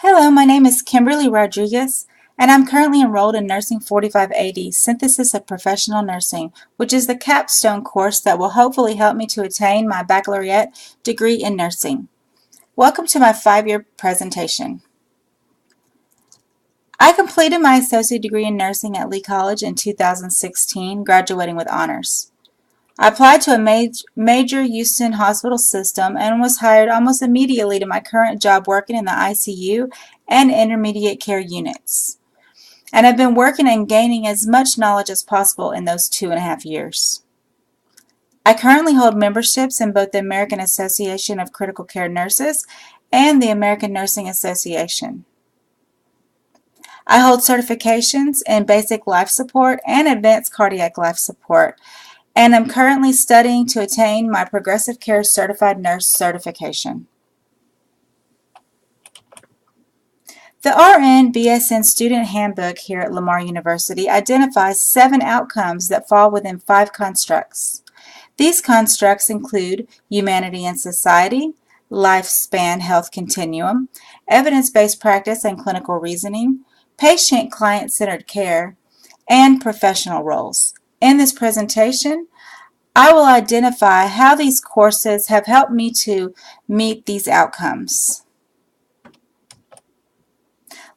Hello, my name is Kimberly Rodriguez, and I'm currently enrolled in Nursing 4580, Synthesis of Professional Nursing, which is the Capstone course that will hopefully help me to attain my baccalaureate degree in nursing. Welcome to my 5-year presentation. I completed my associate degree in nursing at Lee College in 2016, graduating with honors. I applied to a major Houston hospital system and was hired almost immediately to my current job working in the ICU and intermediate care units. And I've been working and gaining as much knowledge as possible in those 2.5 years. I currently hold memberships in both the American Association of Critical Care Nurses and the American Nursing Association. I hold certifications in basic life support and advanced cardiac life support, and I'm currently studying to attain my Progressive Care Certified Nurse certification. The RN BSN Student Handbook here at Lamar University identifies 7 outcomes that fall within 5 constructs. These constructs include humanity and society, lifespan health continuum, evidence-based practice and clinical reasoning, patient-client-centered care, and professional roles. In this presentation, I will identify how these courses have helped me to meet these outcomes.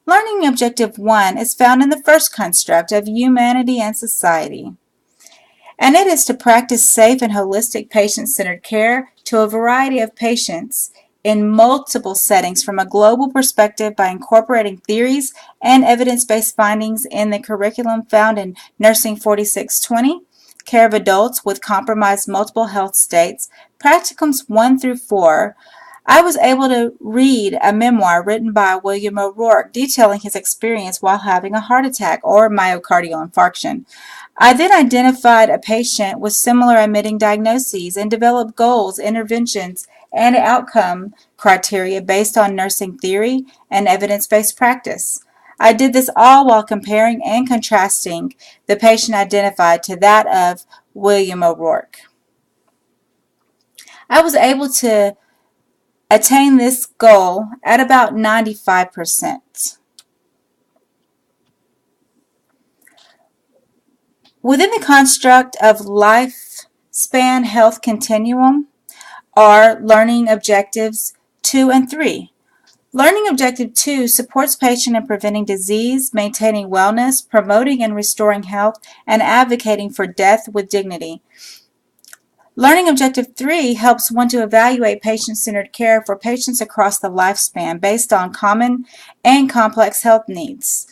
Learning Objective 1 is found in the first construct of humanity and society, and it is to practice safe and holistic patient-centered care to a variety of patients in multiple settings from a global perspective by incorporating theories and evidence-based findings in the curriculum found in Nursing 4620, Care of Adults with Compromised Multiple Health States, Practicums 1 through 4. I was able to read a memoir written by William O'Rourke detailing his experience while having a heart attack or myocardial infarction. I then identified a patient with similar admitting diagnoses and developed goals, interventions, and outcome criteria based on nursing theory and evidence-based practice. I did this all while comparing and contrasting the patient identified to that of William O'Rourke. I was able to attain this goal at about 95%. Within the construct of lifespan health continuum are learning objectives 2 and 3. Learning Objective 2 supports patient in preventing disease, maintaining wellness, promoting and restoring health, and advocating for death with dignity. Learning Objective 3 helps one to evaluate patient-centered care for patients across the lifespan based on common and complex health needs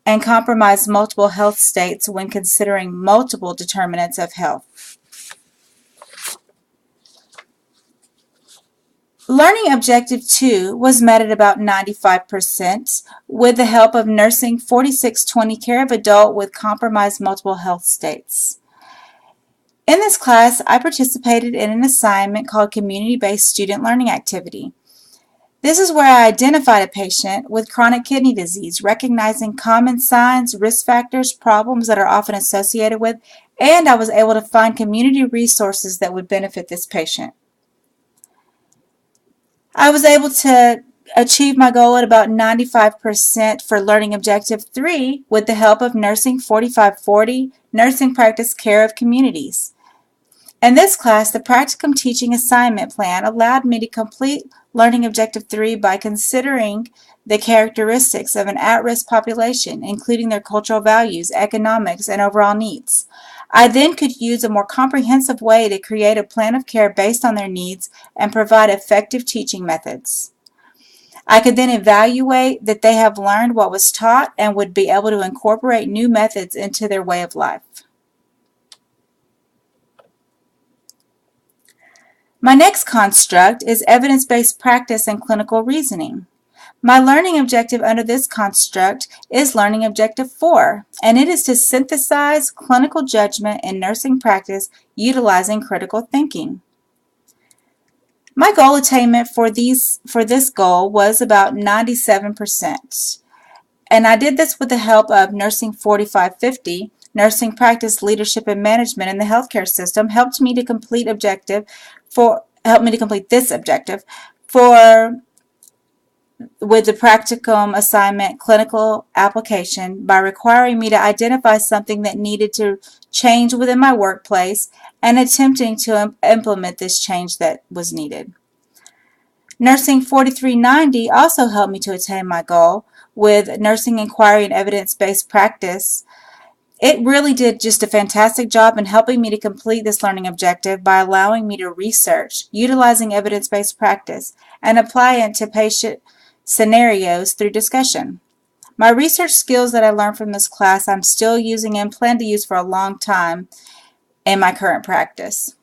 and compromise multiple health states when considering multiple determinants of health. Learning Objective 2 was met at about 95% with the help of Nursing 4620, Care of Adult with Compromised Multiple Health States. In this class, I participated in an assignment called Community-Based Student Learning Activity. This is where I identified a patient with chronic kidney disease, recognizing common signs, risk factors, problems that are often associated with, and I was able to find community resources that would benefit this patient. I was able to achieve my goal at about 95% for Learning Objective 3 with the help of Nursing 4540, Nursing Practice Care of Communities. In this class, the practicum teaching assignment plan allowed me to complete Learning Objective 3 by considering the characteristics of an at-risk population, including their cultural values, economics, and overall needs. I then could use a more comprehensive way to create a plan of care based on their needs and provide effective teaching methods. I could then evaluate that they have learned what was taught and would be able to incorporate new methods into their way of life. My next construct is evidence-based practice and clinical reasoning. My learning objective under this construct is Learning Objective 4, and it is to synthesize clinical judgment in nursing practice utilizing critical thinking. My goal attainment for this goal was about 97%, and I did this with the help of Nursing 4550, Nursing Practice Leadership and Management in the Healthcare System, helped me to complete this objective for with the practicum assignment clinical application by requiring me to identify something that needed to change within my workplace and attempting to implement this change that was needed. Nursing 4390 also helped me to attain my goal with nursing inquiry and evidence-based practice. It really did just a fantastic job in helping me to complete this learning objective by allowing me to research, utilizing evidence-based practice, and apply it to patient scenarios through discussion. My research skills that I learned from this class I'm still using and plan to use for a long time in my current practice.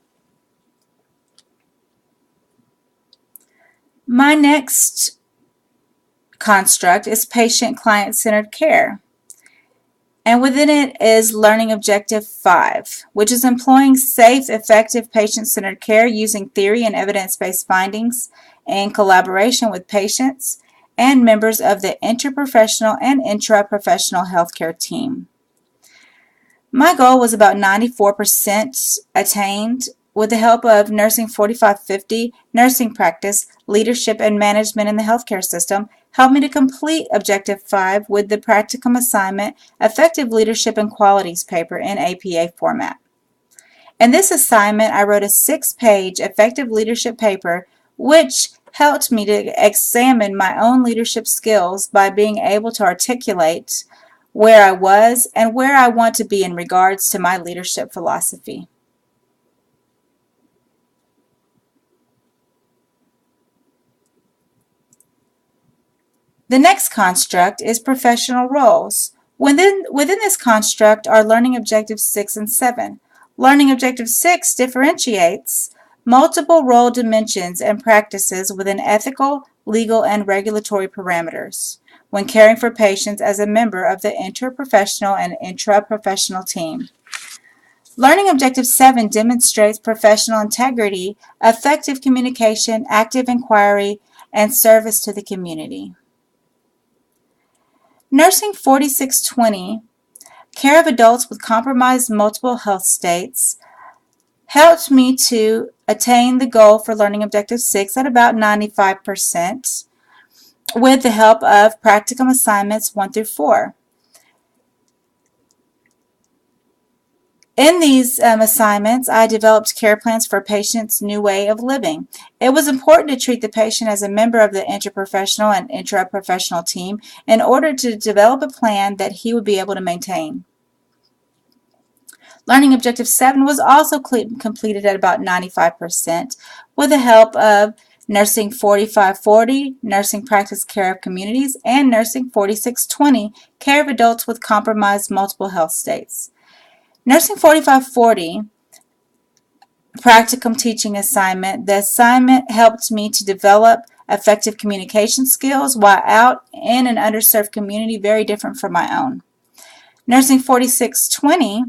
My next construct is patient-client-centered care. And within it is Learning Objective 5, which is employing safe, effective, patient-centered care using theory and evidence-based findings in collaboration with patients and members of the interprofessional and intraprofessional healthcare team. My goal was about 94% attained with the help of Nursing 4550, Nursing Practice, Leadership and Management in the Healthcare System, helped me to complete Objective 5 with the practicum assignment, Effective Leadership and Qualities paper in APA format. In this assignment, I wrote a 6-page effective leadership paper, which helped me to examine my own leadership skills by being able to articulate where I was and where I want to be in regards to my leadership philosophy. The next construct is professional roles. Within this construct are Learning Objectives 6 and 7. Learning Objective 6 differentiates multiple role dimensions and practices within ethical, legal, and regulatory parameters when caring for patients as a member of the interprofessional and intraprofessional team. Learning Objective 7 demonstrates professional integrity, effective communication, active inquiry, and service to the community. Nursing 4620, care of adults with compromised multiple health states, helped me to attain the goal for Learning Objective 6 at about 95% with the help of practicum assignments 1 through 4. In these assignments, I developed care plans for a patient's new way of living. It was important to treat the patient as a member of the interprofessional and intraprofessional team in order to develop a plan that he would be able to maintain. Learning Objective 7 was also completed at about 95% with the help of Nursing 4540, Nursing Practice Care of Communities, and Nursing 4620, Care of Adults with Compromised Multiple Health States. Nursing 4540, practicum teaching assignment. The assignment helped me to develop effective communication skills while out in an underserved community very different from my own. Nursing 4620,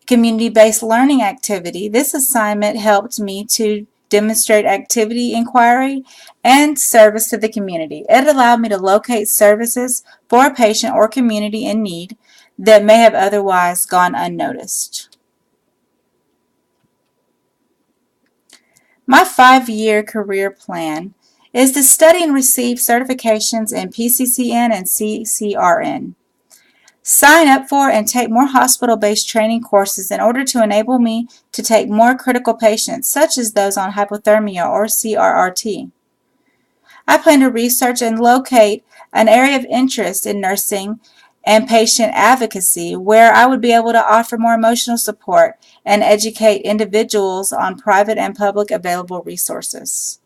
community-based learning activity. This assignment helped me to demonstrate activity inquiry and service to the community. It allowed me to locate services for a patient or community in need that may have otherwise gone unnoticed. My 5-year career plan is to study and receive certifications in PCCN and CCRN. Sign up for and take more hospital-based training courses in order to enable me to take more critical patients, such as those on hypothermia or CRRT. I plan to research and locate an area of interest in nursing and patient advocacy where I would be able to offer more emotional support and educate individuals on private and public available resources.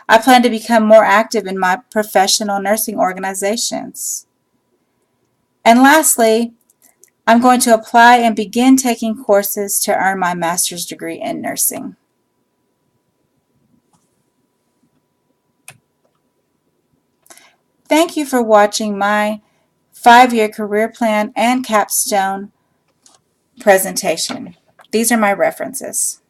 I plan to become more active in my professional nursing organizations. And lastly, I'm going to apply and begin taking courses to earn my master's degree in nursing. Thank you for watching my 5-year career plan and capstone presentation. These are my references.